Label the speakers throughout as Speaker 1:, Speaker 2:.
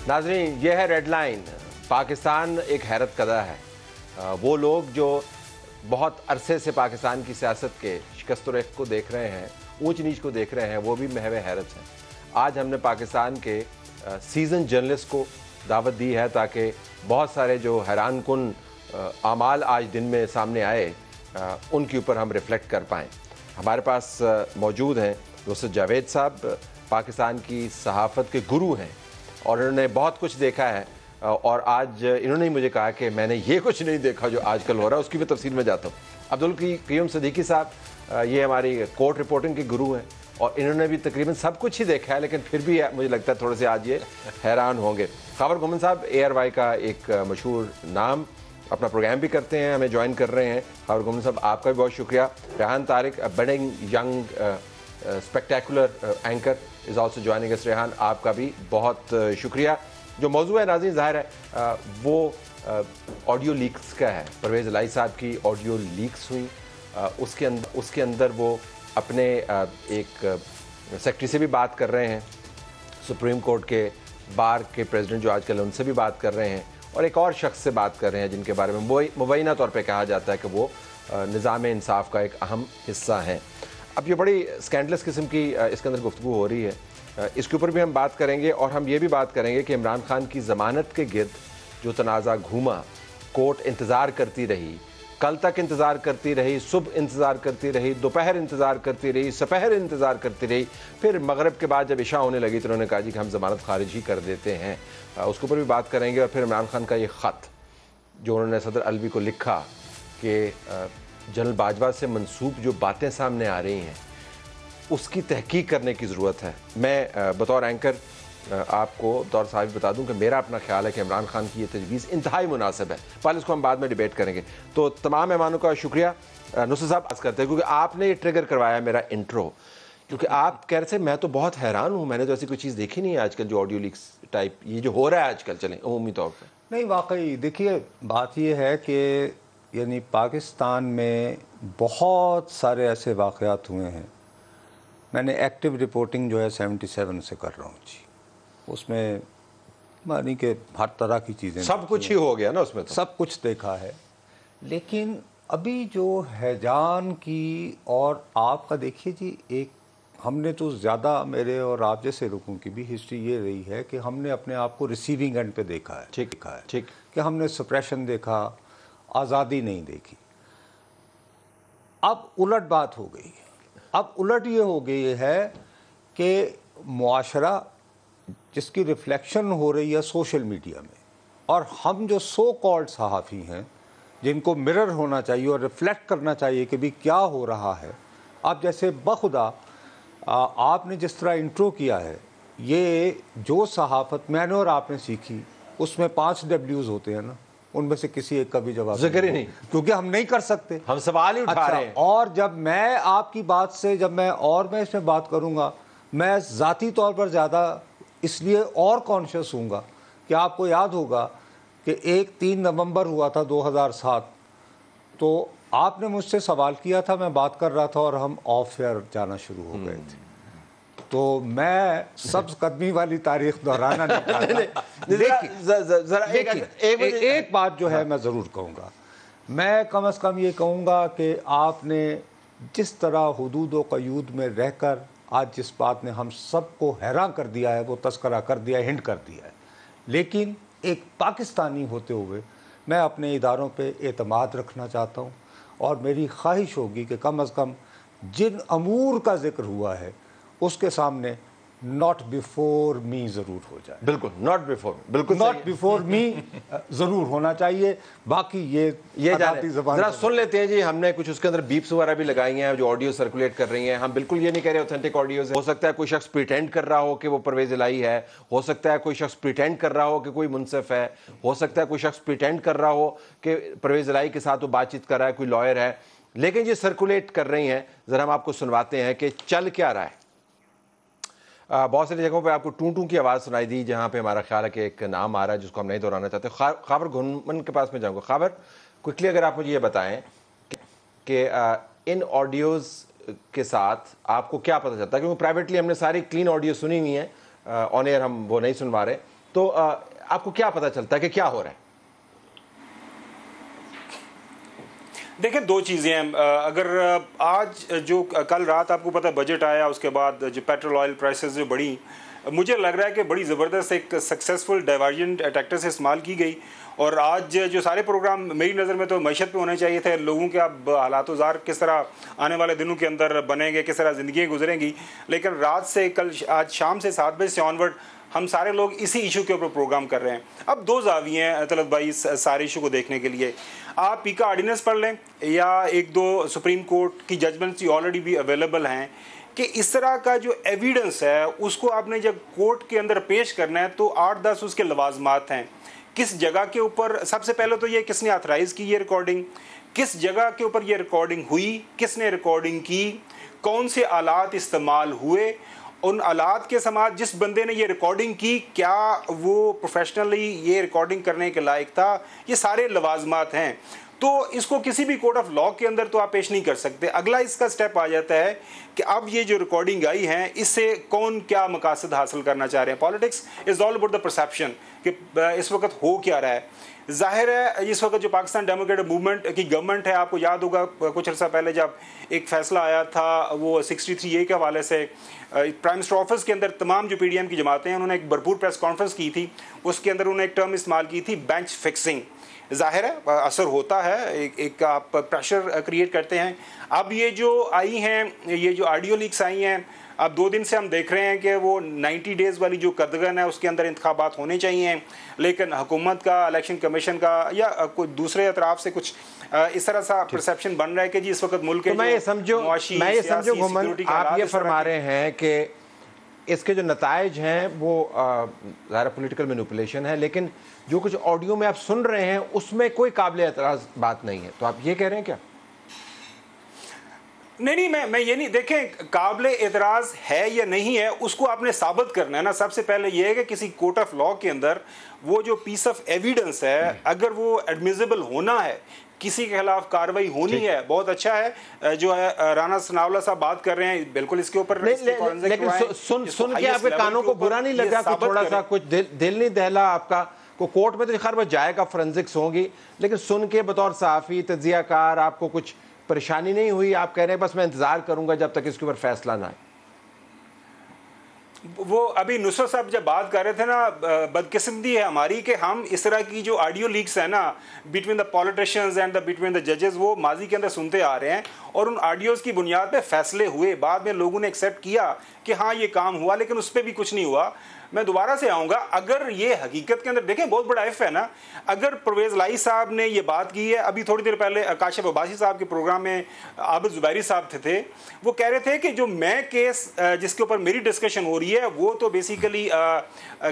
Speaker 1: ناظرین، یہ ہے ریڈ لائن۔ پاکستان ایک حیرت کدہ ہے۔ وہ لوگ جو بہت عرصے سے پاکستان کی سیاست کے شکست و ریخت کو دیکھ رہے ہیں، اونچ نیچ کو دیکھ رہے ہیں، وہ بھی محو حیرت ہیں۔ آج ہم نے پاکستان کے سیزن جرنلسٹ کو دعوت دی ہے تاکہ بہت سارے جو حیران کن اعمال آج دن میں سامنے آئے ان کے اوپر ہم ریفلیکٹ کر پائیں۔ ہمارے پاس موجود ہیں نصرت جاوید صاحب، پاکستان کی صحافت کے گرو ہیں اور انہوں نے بہت کچھ دیکھا ہے، اور آج انہوں نے مجھے کہا کہ میں نے یہ کچھ نہیں دیکھا جو آج کل ہو رہا ہے، اس کی میں تفصیل میں جاتا ہوں۔ عبدالقیوم صدیقی صاحب یہ ہماری کورٹ رپورٹنگ کے گرو ہیں اور انہوں نے بھی تقریباً سب کچھ ہی دیکھا ہے، لیکن پھر بھی مجھے لگتا ہے تھوڑے سے آج یہ حیران ہوں گے۔ خاور گومن صاحب ARY کا ایک مشہور نام، اپنا پروگرام بھی کرتے ہیں، ہمیں جوائن کر رہے ہیں۔ خاور گومن صاحب آپ کا بھی بہت شکریہ۔ Rehan Tariq budding young spectacular anchor is also joining us. Rehan, آپ کا بھی بہت شکریہ۔ جو موضوع ہے ناظرین، ظاہر ہے وہ آڈیو لیکس کا ہے۔ پرویز الہی صاحب کی آڈیو لیکس ہوئی، اس کے اندر وہ اپنے ایک سیکٹری سے بھی بات کر رہے ہیں، سپریم کورٹ کے بار کے پریزیڈنٹ جو آج کل ان سے بھی بات کر رہے ہیں، اور ایک اور شخص سے بات کر رہے ہیں جن کے بارے میں مبینہ طور پہ کہا جاتا ہے کہ وہ نظام انصاف کا ایک اہم حصہ ہیں۔ اب یہ بڑی سکینڈلس قسم کی اس کے اندر گفتگو ہو رہی ہے، اس کے اوپر بھی ہم بات کریں گے، اور ہم یہ بھی بات کریں گے کہ عمران خان کی ضمانت کے گرد جو تنازع گھوما، کورٹ انتظار کرتی رہی، کل تک انتظار کرتی رہی، صبح انتظار کرتی رہی، دوپہر انتظار کرتی رہی، سپہر انتظار کرتی رہی، پھر مغرب کے بعد جب عشاء ہونے لگی تو انہوں نے کہا جی کہ ہم ضمانت خارج ہی کر دیتے ہیں۔ اس کے اوپر بھی بات کریں گے، اور پھر عمران خان کا یہ خط جو انہوں نے صدر الوی کو لکھا کہ جنرل باجوہ سے منسوب جو باتیں سامنے آ رہی ہیں اس کی تحقیق کرنے کی ضرورت ہے۔ میں بطور اینکر آپ کو بطور صحافی بتا دوں کہ میرا اپنا خیال ہے کہ عمران خان کی یہ تجویز انتہائی مناسب ہے۔ پہلے اس کو ہم بعد میں ڈیبیٹ کریں گے۔ تو تمام مہمانوں کا شکریہ۔ نصرت صاحب بات کرتے ہیں کیونکہ آپ نے یہ ٹریگر کروایا میرا انٹرو، کیونکہ آپ کہہ رہے تھے میں تو بہت حیران ہوں، میں نے تو ایسی کوئی چیز دیکھی نہیں ہے آج کل جو آڈیو لیکس ٹائپ یہ جو ہو رہا ہے آج کل، چلیں عمومی طور پہ۔
Speaker 2: نہیں، واقعی دیکھیے بات یہ ہے کہ یعنی پاکستان میں بہت سارے ایسے واقعات ہوئے ہیں۔ میں نے ایکٹیو رپورٹنگ جو ہے 77 سے کر رہا ہوں جی، اس میں مانی کہ ہر طرح کی چیزیں
Speaker 1: سب کچھ ہی ہو گیا نا، اس میں تو
Speaker 2: سب کچھ دیکھا ہے۔ لیکن ابھی جو ہیجان کی، اور آپ کا دیکھیے جی، ایک ہم نے تو زیادہ میرے اور آپ جیسے لوگوں کی بھی ہسٹری یہ رہی ہے کہ ہم نے اپنے آپ کو ریسیونگ اینڈ پہ دیکھا ہے،
Speaker 1: ٹھیک
Speaker 2: کہ ہم نے سپریشن دیکھا، آزادی نہیں دیکھی۔ اب الٹ بات ہو گئی ہے۔ اب الٹ یہ ہو گئی ہے کہ معاشرہ جس کی ریفلیکشن ہو رہی ہے سوشل میڈیا میں، اور ہم جو سو کالڈ صحافی ہیں جن کو مرر ہونا چاہیے اور ریفلیکٹ کرنا چاہیے کہ بھی کیا ہو رہا ہے۔ اب جیسے بخدا آپ نے جس طرح انٹرو کیا ہے، یہ جو صحافت میں نے اور آپ نے سیکھی، اس میں 5 Ws ہوتے ہیں نا، ان میں سے کسی ایک کا بھی جواب
Speaker 1: ذکر ہی نہیں،
Speaker 2: کیونکہ ہم نہیں کر سکتے،
Speaker 1: ہم سوال ہی اٹھا رہے ہیں۔
Speaker 2: اور جب میں آپ کی بات سے میں اس میں بات کروں گا، میں ذاتی طور پر زیادہ اس لیے اور کانشیس ہوں گا کہ آپ کو یاد ہوگا کہ 3 نومبر ہوا تھا 2007، تو آپ نے مجھ سے سوال کیا تھا، میں بات کر رہا تھا اور ہم آف ایئر جانا شروع ہو گئے تھے، تو میں سبز قدمی والی تاریخ دہرانا نہیں چاہتا۔ ایک بات جو ہے میں ضرور کہوں گا، میں کم از کم یہ کہوں گا کہ آپ نے جس طرح حدود و قیود میں رہ کر آج جس بات نے ہم سب کو حیران کر دیا ہے وہ تذکرہ کر دیا ہے، ہنٹ کر دیا ہے، لیکن ایک پاکستانی ہوتے ہوئے میں اپنے اداروں پہ اعتماد رکھنا چاہتا ہوں، اور میری خواہش ہوگی کہ کم از کم جن امور کا ذکر ہوا ہے اس کے سامنے ناٹ بیفور می ضرور ہو جائے۔
Speaker 1: بالکل ناٹ بیفور، بالکل
Speaker 2: ناٹ بیفور می ضرور ہونا چاہیے۔ باقی یہ
Speaker 1: ذرا سن لیتے ہیں جی، ہم نے کچھ اس کے اندر بیپس وغیرہ بھی لگائی ہیں جو آڈیو سرکولیٹ کر رہی ہیں۔ ہم بالکل یہ نہیں کہہ رہے اوتھینٹک آڈیوز ہیں، ہو سکتا ہے کوئی شخص پریٹینڈ کر رہا ہو کہ وہ پرویز الہی ہے، ہو سکتا ہے کوئی شخص پریٹینڈ کر رہا ہو کہ کوئی منصف ہے، ہو سکتا ہے کوئی شخص پریٹینڈ کر رہا ہو کہ پرویز الہی کے ساتھ وہ بات چیت کر رہا ہے، کوئی لائر ہے، لیکن یہ سرکولیٹ کر رہی ہیں۔ ذرا ہم آپ کو سنواتے ہیں کہ چل کیا رہا ہے۔ بہت ساری جگہوں پہ آپ کو ٹوں ٹوں کی آواز سنائی دی جہاں پہ ہمارا خیال ہے کہ ایک نام آ رہا ہے جس کو ہم نہیں دہرانا چاہتے۔ خاور گھنمن کے پاس میں جاؤں گا۔ خاور، کوئکلی اگر آپ مجھے یہ بتائیں کہ ان آڈیوز کے ساتھ آپ کو کیا پتہ چلتا ہے، کیونکہ پرائیویٹلی ہم نے ساری کلین آڈیو سنی ہوئی ہیں، آن ایئر ہم وہ نہیں سنوا رہے، تو آپ کو کیا پتا چلتا ہے کہ کیا ہو رہا ہے؟
Speaker 3: دیکھیں دو چیزیں ہیں. اگر آج جو کل رات آپ کو پتہ بجٹ آیا, اس کے بعد جو پیٹرول آئل پرائسز جو بڑھی, مجھے لگ رہا ہے کہ بڑی زبردست ایک سکسیسفل ڈائیورژن ٹیکٹر سے استعمال کی گئی. اور آج جو سارے پروگرام میری نظر میں تو معیشت پہ ہونے چاہیے تھے, لوگوں کے اب حالات و زار کس طرح آنے والے دنوں کے اندر بنیں گے, کس طرح زندگیاں گزریں گی. لیکن رات سے آج شام سے 7 بجے سے آنورڈ ہم سارے لوگ اسی ایشو کے اوپر پروگرام کر رہے ہیں. اب دو زاویے ہیں طلعت بھائی سارے ایشو کو دیکھنے کے لیے. آپ پیکا آرڈیننس پڑھ لیں یا ایک دو سپریم کورٹ کی ججمنٹس آلریڈی بھی اویلیبل ہیں کہ اس طرح کا جو ایویڈنس ہے اس کو آپ نے جب کورٹ کے اندر پیش کرنا ہے تو 8-10 اس کے لوازمات ہیں. کس جگہ کے اوپر, سب سے پہلے تو یہ کس نے آتھرائز کی یہ ریکارڈنگ, کس جگہ کے اوپر یہ ریکارڈنگ ہوئی, کس نے ریکارڈنگ کی, کون سے آلات استعمال ہوئے, ان آلات کے سماعت جس بندے نے یہ ریکارڈنگ کی کیا وہ پروفیشنلی یہ ریکارڈنگ کرنے کے لائق تھا, یہ سارے لوازمات ہیں. تو اس کو کسی بھی کورٹ آف لا کے اندر تو آپ پیش نہیں کر سکتے. اگلا اس کا سٹیپ آ جاتا ہے کہ اب یہ جو ریکارڈنگ آئی ہیں اس سے کون کیا مقاصد حاصل کرنا چاہ رہے ہیں. Politics is all about the perception کہ اس وقت ہو کیا رہا ہے. ظاہر ہے اس وقت جو پاکستان ڈیموکریٹک موومنٹ کی گورنمنٹ ہے, آپ کو یاد ہوگا کچھ عرصہ پہلے جب ایک فیصلہ آیا تھا وہ 63A کے حوالے سے, پرائم منسٹر آفس کے اندر تمام جو PDM کی جماعتیں ہیں انہوں نے ایک بھرپور پریس کانفرنس کی تھی. اس کے اندر انہوں نے ایک ٹرم استعمال کی تھی بینچ فکسنگ. ظاہر ہے اثر ہوتا ہے, ایک آپ پریشر کریٹ کرتے ہیں. اب یہ جو آئی ہیں, یہ جو آڈیو لیکس آئی ہیں, اب 2 دن سے ہم دیکھ رہے ہیں کہ وہ 90 ڈیز والی جو قدغن ہے اس کے اندر انتخابات ہونے چاہیے, لیکن حکومت کا, الیکشن کمیشن کا یا کوئی دوسرے اطراف سے کچھ اس طرح سا پرسیپشن بن رہا ہے کہ جی اس وقت ملک کے
Speaker 1: میں یہ سمجھو گھومن, آپ یہ فرما رہے ہیں کہ اس کے جو نتائج ہیں وہ ظاہر پولیٹیکل مینوپولیشن ہے, لیکن جو کچھ آڈیو میں آپ سن رہے ہیں اس میں کوئی قابل اعتراض بات نہیں ہے. تو آپ یہ کہہ رہے ہیں کیا؟
Speaker 3: نہیں, میں یہ نہیں, دیکھیں قابل اعتراض ہے یا نہیں ہے اس کو آپ نے ثابت کرنا ہے نا. سب سے پہلے یہ ہے کہ کسی کورٹ آف لا کے اندر وہ جو پیس آف ایویڈنس ہے اگر وہ ایڈمیزیبل ہونا ہے, کسی کے خلاف کاروائی ہونی ہے, بہت اچھا ہے جو ہے رانا ثناءاللہ صاحب بات کر رہے ہیں, بالکل اس کے اوپر.
Speaker 1: لیکن سن کے آپ کے کانوں کو برا نہیں لگا کہ تھوڑا سا کچھ دل نہیں دہلا آپ کا؟ کو کورٹ میں تو خیر وہ جائے گا, فورنزکس ہوں گی, لیکن سن کے بطور صحافی تجزیہ کار آپ کو کچھ پریشانی نہیں ہوئی؟ آپ کہہ رہے ہیں بس میں انتظار کروں گا جب تک اس کے اوپر فیصلہ نہ آئے.
Speaker 3: وہ ابھی نصرت صاحب جب بات کر رہے تھے نا, بدقسمتی ہے ہماری کہ ہم اس طرح کی جو آڈیو لیکس ہیں نا between the politicians and between the ججز, وہ ماضی کے اندر سنتے آ رہے ہیں اور ان آڈیوز کی بنیاد پہ فیصلے ہوئے. بعد میں لوگوں نے ایکسیپٹ کیا کہ ہاں یہ کام ہوا, لیکن اس پہ بھی کچھ نہیں ہوا. میں دوبارہ سے آؤں گا, اگر یہ حقیقت کے اندر دیکھیں بہت بڑا ایف ہے نا, اگر پرویز لائی صاحب نے یہ بات کی ہے, ابھی تھوڑی دیر پہلے کاشف عباسی صاحب کے پروگرام میں عابد زبیری صاحب تھے, وہ کہہ رہے تھے کہ جو میں کیس جس کے اوپر میری ڈسکشن ہو رہی ہے وہ تو بیسیکلی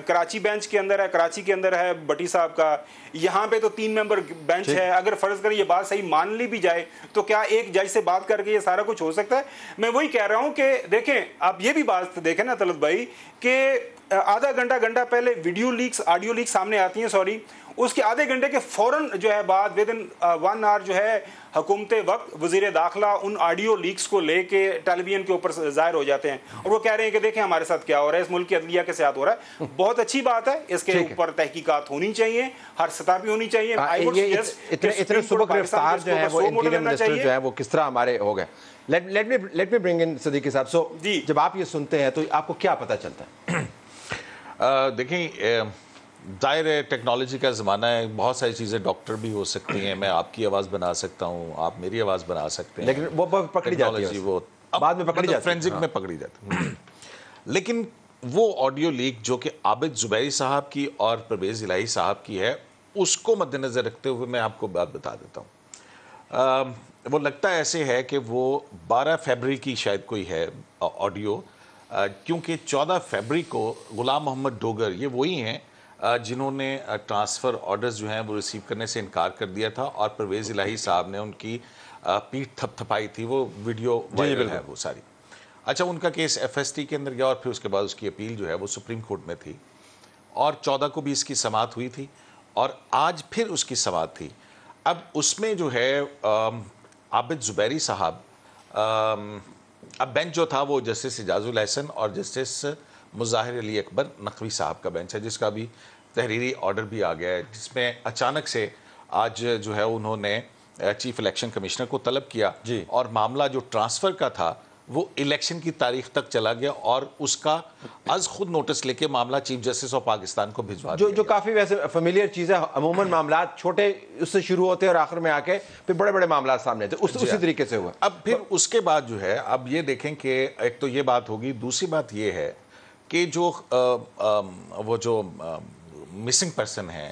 Speaker 3: کراچی بینچ کے اندر ہے, کراچی کے اندر ہے بٹی صاحب کا, یہاں پہ تو 3 ممبر بینچ ہے. اگر فرض کریں یہ بات صحیح مان لی بھی جائے تو کیا ایک جج سے بات کر کے یہ سارا کچھ ہو سکتا ہے؟ میں وہی کہہ رہا ہوں کہ دیکھیں آپ یہ بھی بات دیکھیں نا طلعت بھائی کہ آدھا گھنٹہ پہلے ویڈیو لیکس, آڈیو لیکس سامنے آتی ہیں, سوری, اس کے آدھے گھنٹے کے فوراً جو ہے بعد ودن 1 آور جو ہے حکومت وقت وزیر داخلہ ان آڈیو لیکس کو لے کے ٹیلی ویژن کے اوپر ظاہر ہو جاتے ہیں اور وہ کہہ رہے ہیں کہ دیکھیں ہمارے ساتھ کیا ہو رہا ہے, اس ملک کی عدلیہ کے ساتھ ہو رہا ہے. بہت اچھی بات ہے, اس کے اوپر تحقیقات ہونی چاہیے, ہر سطح پہ ہونی چاہیے.
Speaker 1: اتنے صبح گرفتار جو ہے وہ انٹیریئر منسٹر جو ہے وہ کس طرح ہمارے ہو گئے. لیٹ می برنگ ان صدیقی صاحب. سو جب آپ یہ سنتے ہیں تو آپ کو کیا پتہ چلتا ہے؟
Speaker 4: دیکھیں ظاہر ہے ٹیکنالوجی کا زمانہ ہے, بہت ساری چیزیں ڈاکٹر بھی ہو سکتی ہیں, میں آپ کی آواز بنا سکتا ہوں, آپ میری آواز بنا سکتے ہیں,
Speaker 1: لیکن وہ پکڑی جاتی ہے, وہ بعد میں پکڑی جاتی ہے,
Speaker 4: فورینزک میں پکڑی جاتی ہے. لیکن وہ آڈیو لیک جو کہ عابد زبیری صاحب کی اور پرویز الہی صاحب کی ہے, اس کو مد نظر رکھتے ہوئے میں آپ کو بات بتا دیتا ہوں. وہ لگتا ہے ایسے ہے کہ وہ 12 فیبری کی شاید کوئی ہے آڈیو, کیونکہ 14 فیبری کو غلام محمد ڈوگر, یہ وہی ہیں جنہوں نے ٹرانسفر آرڈرز جو ہیں وہ ریسیو کرنے سے انکار کر دیا تھا اور پرویز الہی صاحب نے ان کی پیٹھ تھپ تھپائی تھی. وہ ویڈیو وائرل ہے وہ ساری. اچھا, ان کا کیس FST کے اندر گیا اور پھر اس کے بعد اس کی اپیل جو ہے وہ سپریم کورٹ میں تھی اور 14 کو بھی اس کی سماعت ہوئی تھی اور آج پھر اس کی سماعت تھی. اب اس میں جو ہے عابد زبیری صاحب, اب بینچ جو تھا وہ جسٹس اعجاز الاحسن اور جسٹس مظاہر علی اکبر نقوی صاحب کا بینچ ہے، جس کا بھی تحریری آرڈر بھی آ گیا ہے، جس میں اچانک سے آج جو ہے انہوں نے چیف الیکشن کمشنر کو طلب کیا اور معاملہ جو ٹرانسفر کا تھا وہ الیکشن کی تاریخ تک چلا گیا اور اس کا از خود نوٹس لے کے معاملہ چیف جسٹس آف پاکستان کو بھجوا دیا
Speaker 1: جو کافی ویسے فیملیئر چیز ہے. عموماً معاملات چھوٹے اس سے شروع ہوتے ہیں اور آخر میں آ کے پھر بڑے بڑے معاملات سامنے آتے ہیں. اسی طریقے سے ہوا.
Speaker 4: اب پھر اس کے بعد جو ہے اب یہ دیکھیں کہ ایک تو یہ بات ہوگی، دوسری بات یہ ہے کہ جو وہ جو مسنگ پرسن ہیں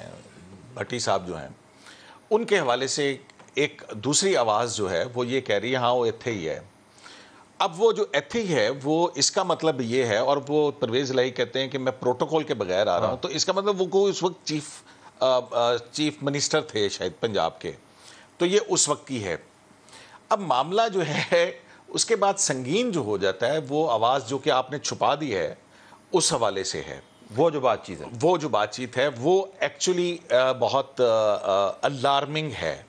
Speaker 4: بھٹی صاحب جو ہیں، ان کے حوالے سے ایک دوسری آواز جو ہے وہ یہ کہہ رہی ہے ہاں وہ ایتھے ہی ہے. اب وہ جو ایتھے ہی ہے وہ اس کا مطلب یہ ہے، اور وہ پرویز الہی کہتے ہیں کہ میں پروٹوکول کے بغیر آ رہا ہوں، تو اس کا مطلب وہ کوئی اس وقت چیف منسٹر تھے شاید پنجاب کے، تو یہ اس وقت کی ہے. اب معاملہ جو ہے اس کے بعد سنگین جو ہو جاتا ہے، وہ آواز جو کہ آپ نے چھپا دی ہے اس حوالے سے ہے.
Speaker 1: وہ جو بات چیت ہے
Speaker 4: وہ ایکچولی بہت الارمنگ ہے.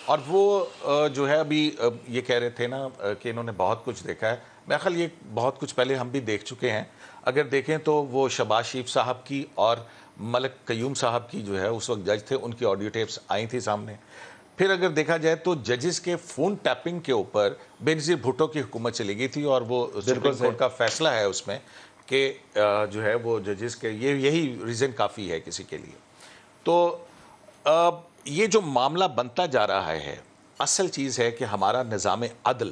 Speaker 4: اور وہ جو ہے ابھی یہ کہہ رہے تھے نا کہ انہوں نے بہت کچھ دیکھا ہے. میرا خیال یہ بہت کچھ پہلے ہم بھی دیکھ چکے ہیں. اگر دیکھیں تو وہ شہباز شریف صاحب کی اور ملک قیوم صاحب کی جو ہے اس وقت جج تھے، ان کی آڈیو ٹیپس آئی تھی سامنے. پھر اگر دیکھا جائے تو ججز کے فون ٹیپنگ کے اوپر بینظیر بھٹو کی حکومت چلی گئی تھی، اور وہ سپریم کورٹ کا فیصلہ ہے اس میں کہ جو ہے وہ ججز کے یہی ریزن کافی ہے کسی کے لیے. تو یہ جو معاملہ بنتا جا رہا ہے، اصل چیز ہے کہ ہمارا نظام عدل،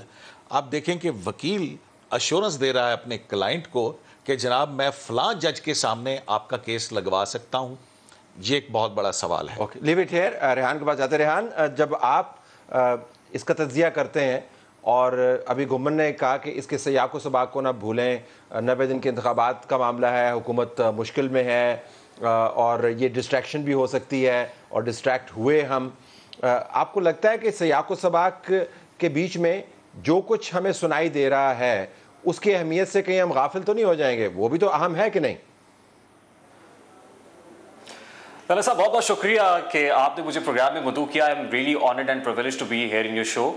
Speaker 4: آپ دیکھیں کہ وکیل ایشورنس دے رہا ہے اپنے کلائنٹ کو کہ جناب میں فلاں جج کے سامنے آپ کا کیس لگوا سکتا ہوں. یہ ایک بہت بڑا سوال ہے.
Speaker 1: Okay, leave it here. Rehan کے پاس جاتے. ریحان، جب آپ اس کا تجزیہ کرتے ہیں، اور ابھی گھمن نے کہا کہ اس کے سیاق و سباق کو نہ بھولیں، 90 دن کے انتخابات کا معاملہ ہے، حکومت مشکل میں ہے، اور یہ ڈسٹریکشن بھی ہو سکتی ہے اور ڈسٹریکٹ ہوئے ہم. آپ کو لگتا ہے کہ سیاق و سباق کے بیچ میں جو کچھ ہمیں سنائی دے رہا ہے اس کی اہمیت سے کہیں ہم غافل تو نہیں ہو جائیں گے؟ وہ بھی تو اہم ہے کہ نہیں؟
Speaker 5: طلعت صاحب، بہت بہت شکریہ کہ آپ نے مجھے پروگرام میں مدعو کیا. I am really honoured and privileged to be here in your show.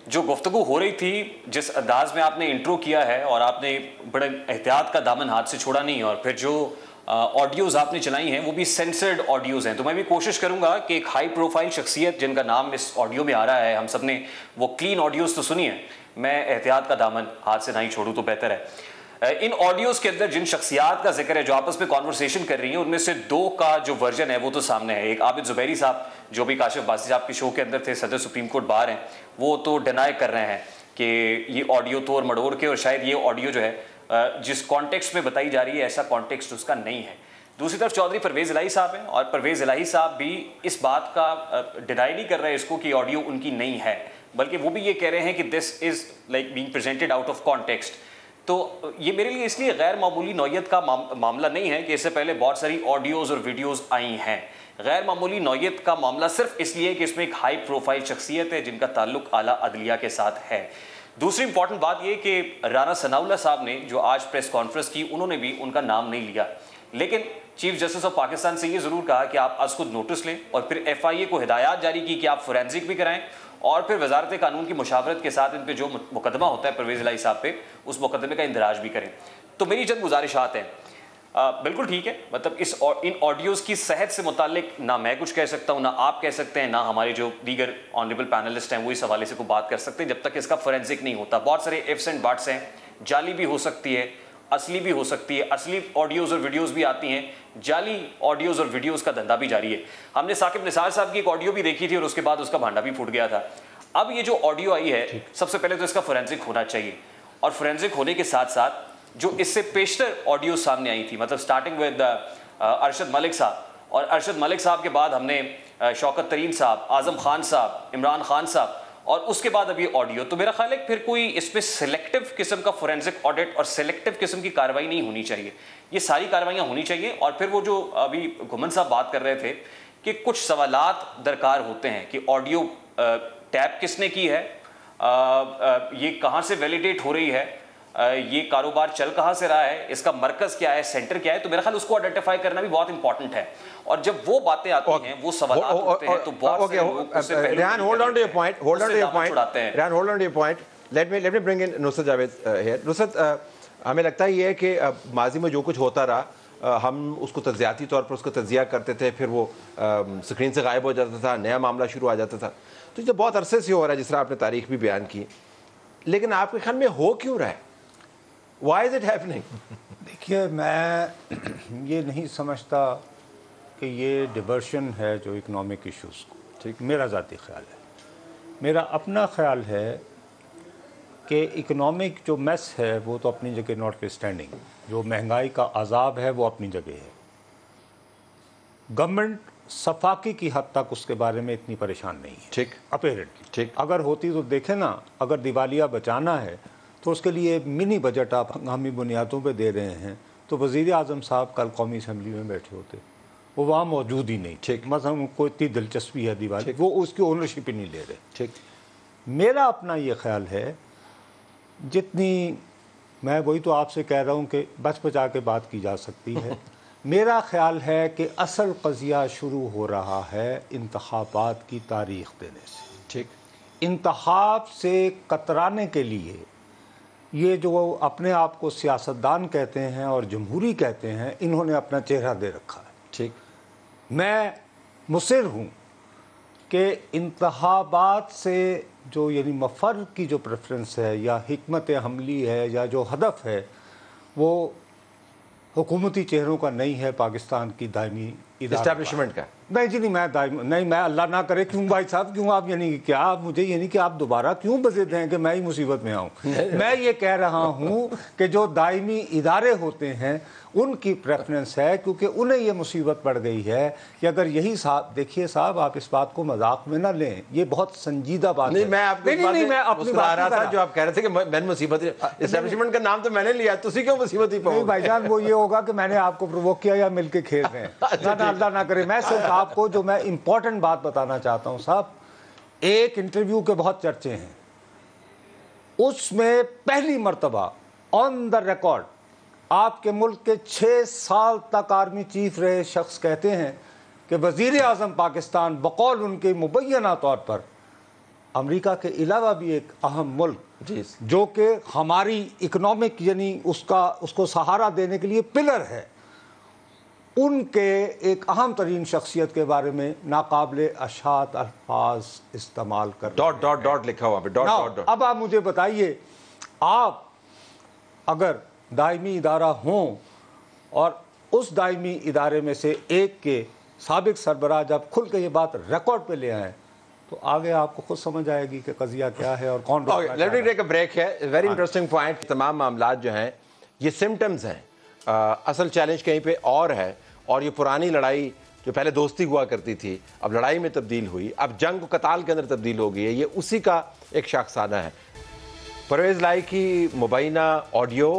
Speaker 5: جو گفتگو ہو رہی تھی، جس انداز میں آپ نے انٹرو کیا ہے، اور آپ نے بڑے احتیاط کا دامن ہاتھ سے چھوڑا نہیں، اور پھر جو آڈیوز آپ نے چلائی ہیں وہ بھی سینسرڈ آڈیوز ہیں، تو میں بھی کوشش کروں گا کہ ایک ہائی پروفائل شخصیت جن کا نام اس آڈیو میں آ رہا ہے، ہم سب نے وہ کلین آڈیوز تو سنی ہیں، میں احتیاط کا دامن ہاتھ سے نہ ہی چھوڑوں تو بہتر ہے. ان آڈیوز کے اندر جن شخصیات کا ذکر ہے جو آپس میں کانورسیشن کر رہی ہیں، ان میں سے دو کا جو ورژن ہے وہ تو سامنے ہے. ایک عابد زبیری صاحب جو بھی کاشف باسی صاحب کے شو کے اندر تھے، صدر سپریم کورٹ بار ہیں، وہ تو ڈینائی کر رہے ہیں کہ یہ آڈیو توڑ مڑوڑ کے، اور شاید یہ آڈیو جو ہے جس کانٹیکسٹ میں بتائی جا رہی ہے ایسا کانٹیکسٹ اس کا نہیں ہے. دوسری طرف چودھری پرویز الہی صاحب ہیں، اور پرویز الہی صاحب بھی اس بات کا ڈینائی نہیں کر رہے اس کو کہ آڈیو ان کی نہیں ہے، بلکہ وہ بھی یہ کہہ رہے ہیں کہ this is like being presented out of context. تو یہ میرے لیے اس لیے غیر معمولی نوعیت کا معاملہ نہیں ہے کہ اس سے پہلے بہت ساری آڈیوز اور ویڈیوز آئی ہیں. غیر معمولی نوعیت کا معاملہ صرف اس لیے کہ اس میں ایک ہائی پروفائل شخصیت ہے جن کا تعلق اعلیٰ عدلیہ کے ساتھ ہے. دوسری امپورٹنٹ بات یہ کہ رانا ثناء اللہ صاحب نے جو آج پریس کانفرنس کی، انہوں نے بھی ان کا نام نہیں لیا، لیکن چیف جسٹس آف پاکستان سے یہ ضرور کہا کہ آپ از خود نوٹس لیں، اور پھر ایف آئی اے کو ہدایات جاری کی کہ آپ فورینزک بھی کرائیں، اور پھر وزارت قانون کی مشاورت کے ساتھ ان پہ جو مقدمہ ہوتا ہے پرویز الہی صاحب پہ، اس مقدمے کا اندراج بھی کریں. تو میری چند گزارشات ہیں. بالکل ٹھیک ہے، مطلب ان آڈیوز کی صحت سے متعلق نہ میں کچھ کہہ سکتا ہوں، نہ آپ کہہ سکتے ہیں، نہ ہمارے جو دیگر آنریبل پینلسٹ ہیں وہ اس حوالے سے کوئی بات کر سکتے ہیں جب تک اس کا فورینزک نہیں ہوتا. بہت سارے ایفس اینڈ بٹس ہیں، جعلی بھی ہو سکتی ہے، اصلی بھی ہو سکتی ہے، اصلی آڈیوز اور ویڈیوز بھی آتی ہیں، جعلی آڈیوز اور ویڈیوز کا دھندا بھی جاری ہے. ہم نے ثاقب نثار صاحب کی ایک آڈیو بھی دیکھی تھی اور اس کے بعد اس کا بھانڈا بھی پھوٹ گیا تھا. اب یہ جو آڈیو آئی ہے، سب سے پہلے تو اس کا فورینزک ہونا چاہیے، اور فورینزک ہونے کے ساتھ ساتھ جو اس سے پیشتر آڈیو سامنے آئی تھی، مطلب سٹارٹنگ ود ارشد ملک صاحب، اور ارشد ملک صاحب کے بعد ہم نے شوکت ترین صاحب، اعظم خان صاحب، عمران خان صاحب، اور اس کے بعد اب یہ آڈیو. تو میرا خیال ہے پھر کوئی اس میں سلیکٹیو قسم کا فورینزک آڈٹ اور سلیکٹیو قسم کی کارروائی نہیں ہونی چاہیے. یہ ساری کارروائیاں ہونی چاہیے. اور پھر وہ جو ابھی گھمن صاحب بات کر رہے تھے کہ کچھ سوالات درکار ہوتے ہیں کہ آڈیو ٹیپ کس نے کی ہے، یہ کہاں سے ویلیڈیٹ ہو رہی ہے، یہ کاروبار چل کہاں سے رہا ہے، اس کا مرکز کیا ہے، سینٹر کیا ہے. تو میرا خیال اس کو آئیڈینٹیفائی کرنا بھی بہت امپورٹنٹ ہے. اور جب وہ باتیں آتی ہیں، وہ سوالات ہوتے ہیں، تو بہت سے لوگ اس سے پہلے
Speaker 1: Rehan hold on to your point. Rehan hold on to your point. Let me bring in Nusrat Javed here. Nusrat, ہمیں لگتا ہے یہ ہے کہ ماضی میں جو کچھ ہوتا رہا ہم اس کو تجزیاتی طور پر اس کو تجزیہ کرتے تھے, پھر وہ اسکرین سے غائب ہو جاتا تھا, نیا معاملہ شروع آ جاتا تھا. تو یہ بہت عرصے سے ہو رہا ہے, جس طرح آپ نے تاریخ بھی بیان کی. لیکن آپ کے خیال میں ہو کیوں رہا ہے؟ Why is it happening?
Speaker 2: دیکھیے, میں یہ نہیں سمجھتا کہ یہ ڈیورشن ہے جو اکنامک ایشوز کو. ٹھیک, میرا ذاتی خیال ہے. میرا اپنا خیال ہے کہ اکنامک جو میس ہے وہ تو اپنی جگہ ناٹ اسٹینڈنگ, جو مہنگائی کا عذاب ہے وہ اپنی جگہ ہے. گورنمنٹ صفاقی کی حد تک اس کے بارے میں اتنی پریشان نہیں ہے.
Speaker 1: ٹھیک,
Speaker 2: اپیرنٹلی
Speaker 1: ٹھیک.
Speaker 2: اگر ہوتی تو دیکھیں نا, اگر دیوالیہ بچانا ہے تو اس کے لیے منی بجٹ آپ ہنگامی بنیادوں پہ دے رہے ہیں, تو وزیر اعظم صاحب کل قومی اسمبلی میں بیٹھے ہوتے, وہ وہاں موجود ہی نہیں. ٹھیک, مثلا ان کو اتنی دلچسپی ہے دیوالی, وہ اس کی اونرشپ ہی نہیں لے رہے.
Speaker 1: ٹھیک,
Speaker 2: میرا اپنا یہ خیال ہے, جتنی میں وہی تو آپ سے کہہ رہا ہوں کہ بچ بچا کے بات کی جا سکتی ہے. میرا خیال ہے کہ اصل قضیہ شروع ہو رہا ہے انتخابات کی تاریخ دینے سے.
Speaker 1: ٹھیک,
Speaker 2: انتخاب سے کترانے کے لیے یہ جو اپنے آپ کو سیاستدان کہتے ہیں اور جمہوری کہتے ہیں, انہوں نے اپنا چہرہ دے رکھا ہے.
Speaker 1: ٹھیک,
Speaker 2: میں مصر ہوں کہ انتخابات سے جو یعنی مفر کی جو پریفرنس ہے یا حکمت عملی ہے یا جو ہدف ہے وہ حکومتی چہروں کا نہیں ہے, پاکستان کی دائمی
Speaker 1: اسٹیبلشمنٹ کا.
Speaker 2: نہیں جی, نہیں میں اللہ نہ کرے. کیوں بھائی صاحب, کیوں آپ یعنی کیا آپ مجھے یعنی کہ آپ دوبارہ کیوں بزد ہیں کہ میں ہی مصیبت میں آؤں؟ میں یہ کہہ رہا ہوں کہ جو دائمی ادارے ہوتے ہیں ان کی پریفرنس ہے, کیونکہ انہیں یہ مصیبت پڑ گئی ہے کہ اگر یہی صاحب, دیکھیے صاحب آپ اس بات کو مذاق میں نہ لیں, یہ بہت سنجیدہ بات ہے.
Speaker 1: میں آپ کو مسکرا رہا تھا جو آپ کہہ رہے تھے کہ میں مصیبت, اسٹیبلشمنٹ کا نام تو میں نے لیا, تسی کیوں مصیبت ہی پاؤ؟
Speaker 2: بھائی جان, وہ یہ ہوگا کہ میں نے آپ کو پرووک کیا یا مل کے کھیل رہے ہیں. اللہ نہ کرے. میں صرف آپ کو جو میں امپورٹنٹ بات بتانا چاہتا ہوں صاحب, ایک انٹرویو کے بہت چرچے ہیں, اس میں پہلی مرتبہ آن دا ریکارڈ آپ کے ملک کے 6 سال تک آرمی چیف رہے شخص کہتے ہیں کہ وزیر اعظم پاکستان بقول ان کے مبینہ طور پر امریکہ کے علاوہ بھی ایک اہم ملک جو کہ ہماری اکنامک یعنی اس کو سہارا دینے کے لیے پلر ہے, ان کے ایک اہم ترین شخصیت کے بارے میں ناقابل اشاعت الفاظ استعمال کر
Speaker 1: ڈاٹ ڈاٹ ڈاٹ لکھا ہوا پہ ڈاٹ ڈاٹ.
Speaker 2: اب آپ مجھے بتائیے, آپ اگر دائمی ادارہ ہوں اور اس دائمی ادارے میں سے ایک کے سابق سربراہ جب کھل کے یہ بات ریکارڈ پہ لے آئیں تو آگے آپ کو خود سمجھ آئے گی کہ قضیہ کیا ہے اور کون روکنا چاہ رہا ہے.
Speaker 1: Let me take a break ہے. Very interesting point. تمام معاملات جو ہیں یہ سمٹمز ہیں, اصل چیلنج کہیں پہ اور ہے. اور یہ پرانی لڑائی جو پہلے دوستی ہوا کرتی تھی اب لڑائی میں تبدیل ہوئی, اب جنگ و قتال کے اندر تبدیل ہو گئی ہے, یہ اسی کا ایک شاخسانہ ہے. پرویز لائی کی مبینہ آڈیو,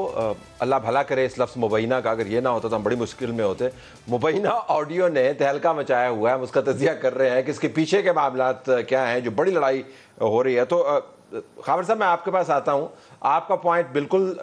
Speaker 1: اللہ بھلا کرے اس لفظ مبینہ کا, اگر یہ نہ ہوتا تو ہم بڑی مشکل میں ہوتے. مبینہ آڈیو نے تہلکہ مچایا ہوا ہے, ہم اس کا تجزیہ کر رہے ہیں کہ اس کے پیچھے کے معاملات کیا ہیں, جو بڑی لڑائی ہو رہی ہے. تو خاور صاحب میں آپ کے پاس آتا ہوں. آپ کا پوائنٹ بالکل